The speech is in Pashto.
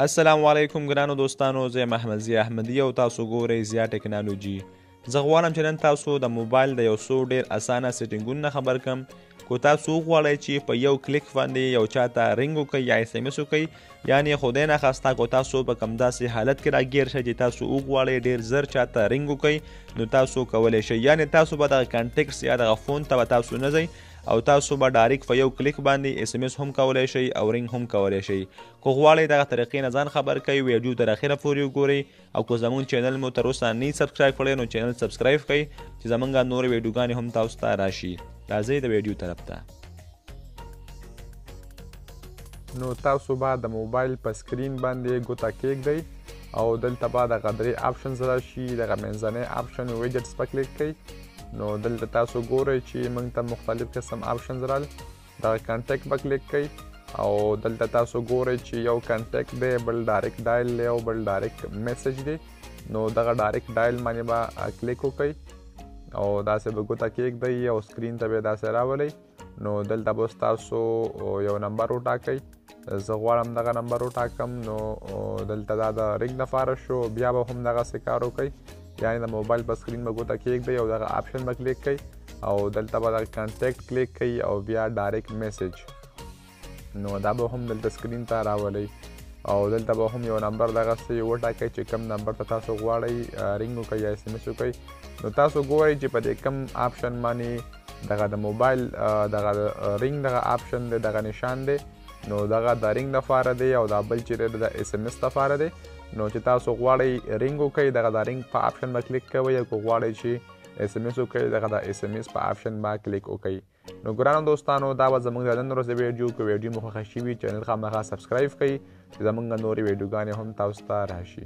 السلام علیکم ګرانو دوستانو، زه یم احمد ضیا احمدي او تاسو ګورئ ضیا ټکنالوژي. زه غواړم چې نن تاسو د موبایل د یو څو ډېر اسانه سیټینګونو نه خبر کړم. کو تاسو وغواړئ چې په یو کلیک باندې یو چاته رنګ وکړئ یا اس ام اس وکړئ، یعنې خدای نخواسته کو تاسو په کوم داسې حالت کې راګیر شئ چې تاسو وغواړئ ډېر زر چاته رنګ وکړئ، نو تاسو کولی شئ. یعنې تاسو به دغه کانټیکټس یا دغه فون ته به تاسو نه ځئ او تاسو به ډایرکټ په یو کلیک باندې اس ام اس هم کولی شئ او رنګ هم کولی شئ. کو غواړئ دغه طریقې نه ځان خبر کړئ، ویډیو تر اخره پورې وګورئ او که زموږ چینل مو تر اوسه نه سبسکرایب کړی نو چینل سبسکرایب کړئ چې زموږ نورې ویډیوګانې هم تاسو ته راشي. راځئ د ویډیو طرف ته. نو تاسو به د موبایل په سکرین باندې ګوته کیږدئ او دلته به دغه درې آپشنز راشي. دغه منځنی آپشن ویجټس په کلیک کړئ. نو دلته تاسو ګورئ چې موږ ته مختلف قسم آپشنز رال. دغه کانټیکټ په کلیک کړئ او دلته تاسو ګورئ چې یو کانټیکټ دی، بل ډایرکټ ډایل دی او بل ډایرکټ میسج دی. نو دغه ډایرکټ ډایل باندې به کلیک وکړئ او داسې به ګوته کیږدئ او سکرین ته به داسې راولئ. نو دلته به تاسو یو نمبر وټاکئ. زه غواړم دغه نمبر وټاکم. نو دلته دا د رنګ لپاره شو. بیا به هم دغسې کار وکړئ، یعنې د موبایل په سکرین به ګوته کیږدئ او دغه آپشن به کلیک کړئ او دلته به دغه کانټیکټ کلیک کړئ او بیا ډایرکټ میسج. نو دا به هم دلته سکرین ته راولئ او دلته به هم یو نمبر دغسې وټاکئ چې کوم نمبر ته تاسو غواړئ رنګ وکړئ یا اس ام اس وکړئ. نو تاسو ګورئ چې په دې کوم آپشن باندې دغه د موبایل دغه رنګ دغه آپشن دی، دغه نشان دی. نو دغه د رنګ لپاره دی او دا بل چې دی د اس ام اس لپاره دی. نو چې تاسو غواړئ رنګ وکړئ، دغه د رنګ په آپشن به کلیک کوئ، او که غواړئ چې اس ام اس وکړئ، دغه د اس ام اس په آپشن به کلیک وکړئ. نو ګرانو دوستانو، دا به زموږ د نن ورځې ویډیو. که ویډیو مو خوښه شوي چینل خامخا سبسکرایب کړئ چې زموږ نورې ویډیوګانې هم تاسو ته راشي.